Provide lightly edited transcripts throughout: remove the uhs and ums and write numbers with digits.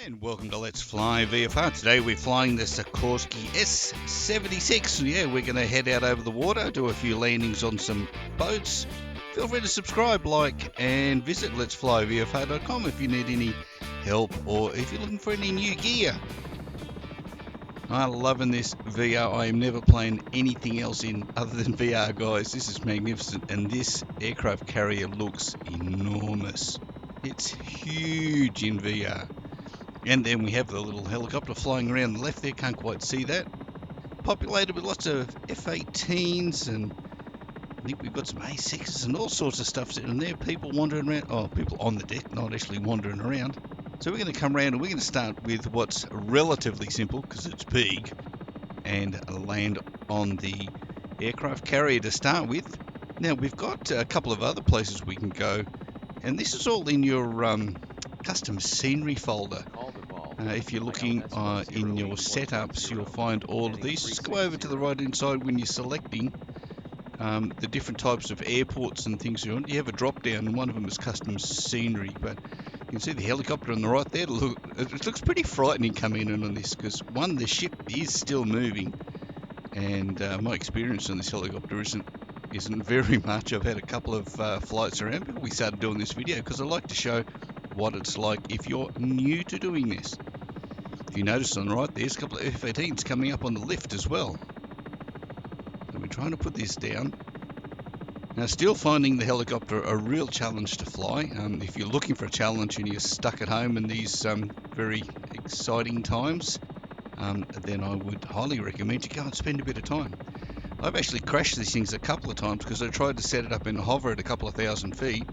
And welcome to Let's Fly VFR. Today we're flying the Sikorsky S-76. Yeah, we're going to head out over the water, do a few landings on some boats. Feel free to subscribe, like, and visit letsflyvfr.com if you need any help or if you're looking for any new gear. I'm loving this VR. I am never playing anything else in other than VR, guys. This is magnificent, and this aircraft carrier looks enormous. It's huge in VR. And then we have the little helicopter flying around the left there, can't quite see that. Populated with lots of F-18s, and I think we've got some A6s and all sorts of stuff sitting there. People wandering around, oh, people on the deck, not actually wandering around. So we're going to come around and we're going to start with what's relatively simple, because it's big, and land on the aircraft carrier to start with. Now we've got a couple of other places we can go, and this is all in your custom scenery folder. If you're looking in your setups, you'll find all of these. Just go over to the right hand side when you're selecting the different types of airports and things you want. You have a drop down, and one of them is custom scenery, but you can see the helicopter on the right there. Look, it looks pretty frightening coming in on this, because one, the ship is still moving, and my experience on this helicopter isn't very much. I've had a couple of flights around before we started doing this video, because I like to show what it's like if you're new to doing this. If you notice on the right, there's a couple of F-18s coming up on the lift as well. So we're trying to put this down. Now, still finding the helicopter a real challenge to fly. If you're looking for a challenge and you're stuck at home in these very exciting times, then I would highly recommend you go and spend a bit of time. I've actually crashed these things a couple of times because I tried to set it up in a hover at a couple of thousand feet,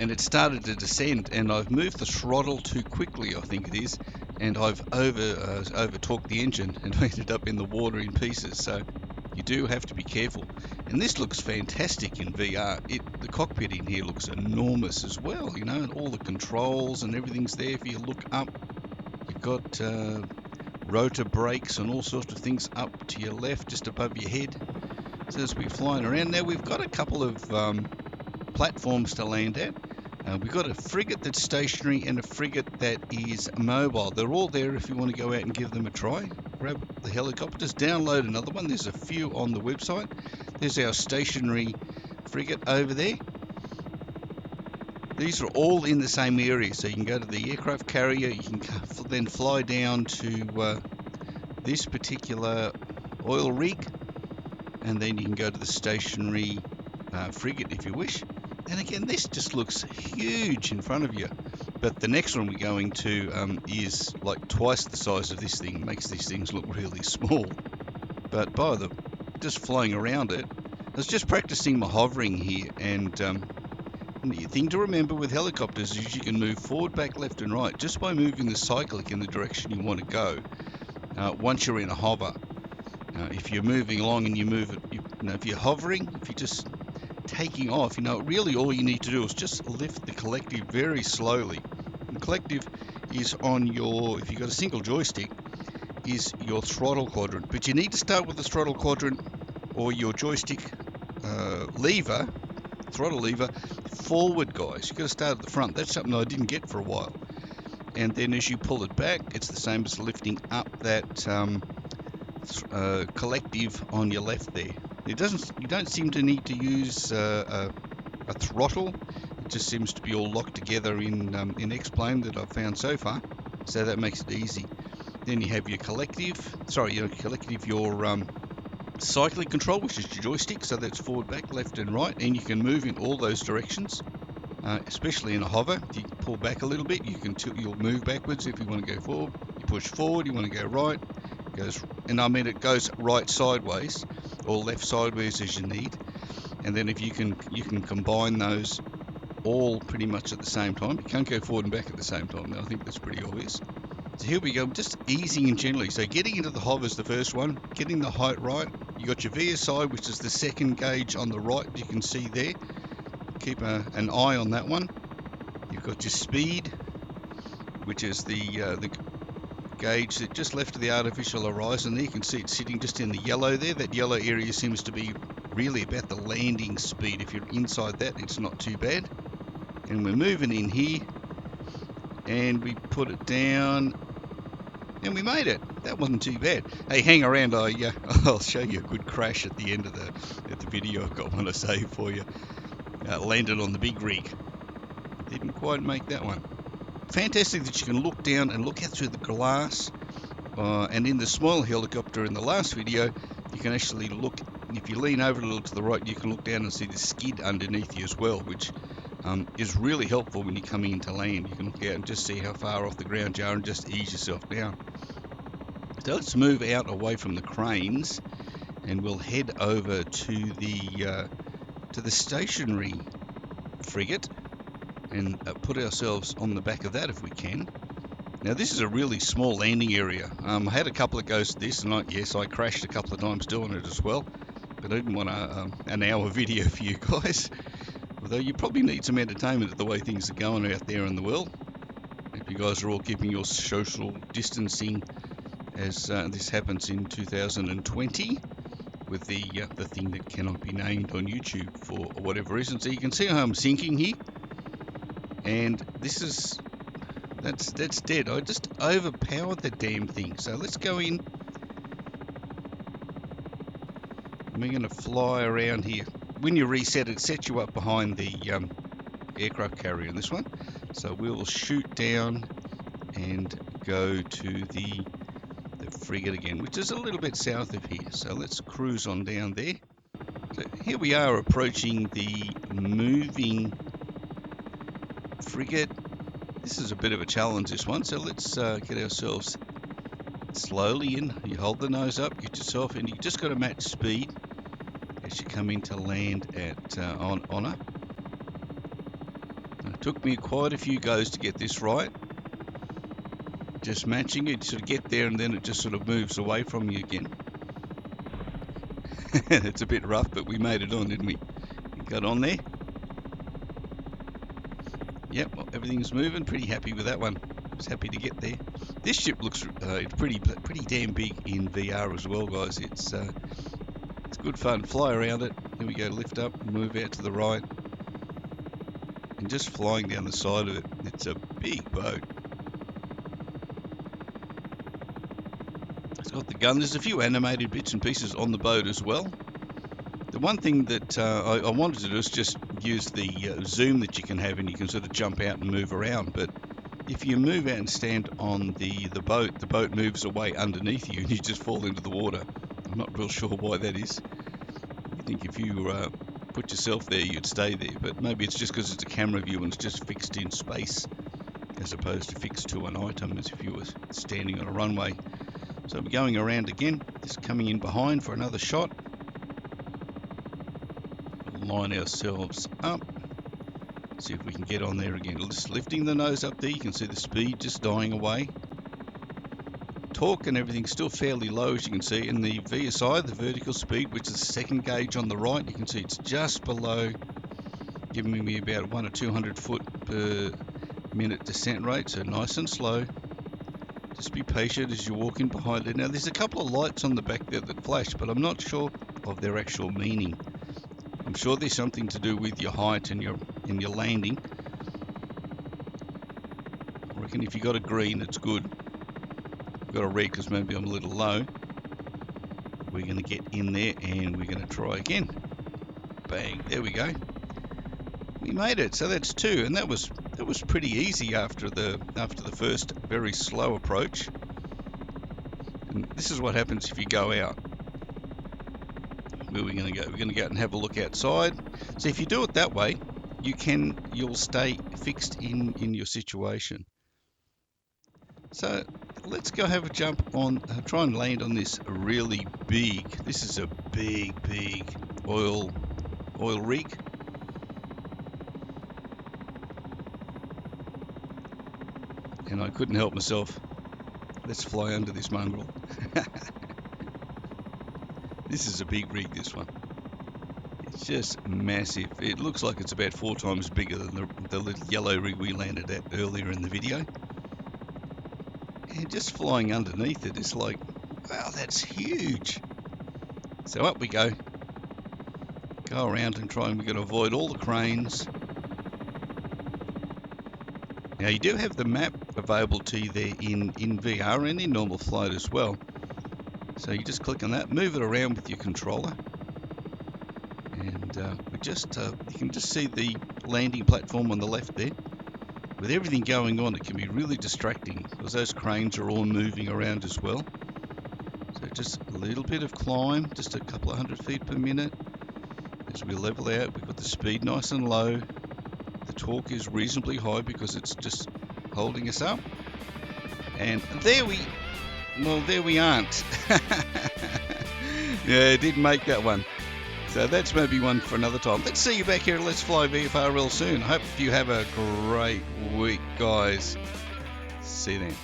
and it started to descend, and I've moved the throttle too quickly, I think it is, and I've over-torqued the engine, and I ended up in the water in pieces. So you do have to be careful. And this looks fantastic in VR. The cockpit in here looks enormous as well, you know, and all the controls and everything's there. If you look up, you've got rotor brakes and all sorts of things up to your left, just above your head. So as we're flying around now, we've got a couple of platforms to land at. We've got a frigate that's stationary and a frigate that is mobile. They're all there if you want to go out and give them a try. Grab the helicopters, download another one. There's a few on the website. There's our stationary frigate over there. These are all in the same area, so you can go to the aircraft carrier. You can then fly down to this particular oil rig, and then you can go to the stationary frigate if you wish. And again, this just looks huge in front of you. But the next one we're going to is like twice the size of this thing. It makes these things look really small. But by just flying around it, I was just practicing my hovering here. And the thing to remember with helicopters is you can move forward, back, left, and right just by moving the cyclic in the direction you want to go. Once you're in a hover, if you're moving along and you move it, if you're hovering, if you're just taking off, really all you need to do is just lift the collective very slowly. The collective is on your, if you've got a single joystick, is your throttle quadrant. But you need to start with the throttle quadrant or your joystick throttle lever, forward, guys. You've got to start at the front. That's something I didn't get for a while. And then as you pull it back, it's the same as lifting up that collective on your left there. You don't seem to need to use a throttle. It just seems to be all locked together in X-Plane that I've found so far. So that makes it easy. Then you have your your cyclic control, which is your joystick. So that's forward, back, left, and right, and you can move in all those directions. Especially in a hover, if you pull back a little bit, you'll move backwards. If you want to go forward, you push forward. You want to go right, it goes right sideways or left sideways as you need. And then if you can combine those all pretty much at the same time. You can't go forward and back at the same time. I think that's pretty obvious. So here we go, just easing and gently. So getting into the hover is the first one, getting the height right. You got your VSI, which is the second gauge on the right, you can see there. Keep an eye on that one. You've got your speed, which is the gauge that just left of the artificial horizon there. You can see it sitting just in the yellow there. That yellow area seems to be really about the landing speed. If you're inside that, it's not too bad. And we're moving in here, and we put it down, and we made it. That wasn't too bad. Hey, hang around. I'll show you a good crash at the end of the video. I've got one to save for you. Landed on the big rig. Didn't quite make that one. Fantastic that you can look down and look out through the glass. And in the small helicopter in the last video, you can actually look, if you lean over a little to the right, you can look down and see the skid underneath you as well, which is really helpful when you're coming into land. You can look out and just see how far off the ground you are and just ease yourself down. So let's move out away from the cranes, and we'll head over to the stationary frigate and put ourselves on the back of that if we can. Now this is a really small landing area. I had a couple of goes to this, and I crashed a couple of times doing it as well. But I didn't want an hour video for you guys. Although you probably need some entertainment at the way things are going out there in the world. If you guys are all keeping your social distancing as this happens in 2020 with the thing that cannot be named on YouTube for whatever reason. So you can see how I'm sinking here, and this is that's dead. I just overpowered the damn thing. So let's go in. We're going to fly around here. When you reset it, sets you up behind the aircraft carrier in this one. So we'll shoot down and go to the frigate again, which is a little bit south of here. So let's cruise on down there. So here we are approaching the moving frigate. This is a bit of a challenge, this one. So let's get ourselves slowly in. You hold the nose up, get yourself in. You just got to match speed as you come in to land at on Honor. It took me quite a few goes to get this right. Just matching it, sort of get there, and then it just sort of moves away from you again. It's a bit rough, but we made it on, didn't we? We got on there. Yep, well, everything's moving. Pretty happy with that one. I was happy to get there. This ship looks it's pretty damn big in VR as well, guys. It's good fun. Fly around it. Here we go. Lift up, move out to the right, and just flying down the side of it. It's a big boat. It's got the gun. There's a few animated bits and pieces on the boat as well. The one thing that I wanted to do is just use the zoom that you can have, and you can sort of jump out and move around. But if you move out and stand on the boat moves away underneath you, and you just fall into the water. I'm not real sure why that is. I think if you put yourself there, you'd stay there. But maybe it's just because it's a camera view and it's just fixed in space, as opposed to fixed to an item as if you were standing on a runway. So we're going around again, just coming in behind for another shot. We'll line ourselves up, see if we can get on there again. Just lifting the nose up there, you can see the speed just dying away. Torque and everything's still fairly low, as you can see. In the VSI, the vertical speed, which is the second gauge on the right, you can see it's just below, giving me about 100 or 200 foot per minute descent rate, so nice and slow. Just be patient as you walk in behind it. Now there's a couple of lights on the back there that flash, but I'm not sure of their actual meaning. I'm sure there's something to do with your height and your landing. I reckon if you got a green, it's good. If you've got a red, because maybe I'm a little low. We're going to get in there and we're going to try again. Bang! There we go. We made it. So that's 2, and that was pretty easy after the first very slow approach. And this is what happens if you go out. Where are we going to go? We're going to go out and have a look outside. So if you do it that way, you'll stay fixed in your situation. So let's go have a jump on, try and land on this really big. This is a big oil rig. And I couldn't help myself. Let's fly under this mongrel. This is a big rig, this one. It's just massive. It looks like it's about 4 times bigger than the little yellow rig we landed at earlier in the video. And just flying underneath it is like, wow, that's huge. So up we go. Go around and try, and we're going to avoid all the cranes. Now you do have the map available to you there in VR and in normal flight as well. So you just click on that, move it around with your controller, and you can just see the landing platform on the left there. With everything going on, it can be really distracting because those cranes are all moving around as well. So just a little bit of climb, just a couple of 100 feet per minute. As we level out, we've got the speed nice and low. The torque is reasonably high because it's just holding us up. And there we aren't. Yeah, didn't make that one. So that's maybe one for another time. Let's see you back here at Let's Fly VFR real soon. Hope you have a great week, guys. See you then.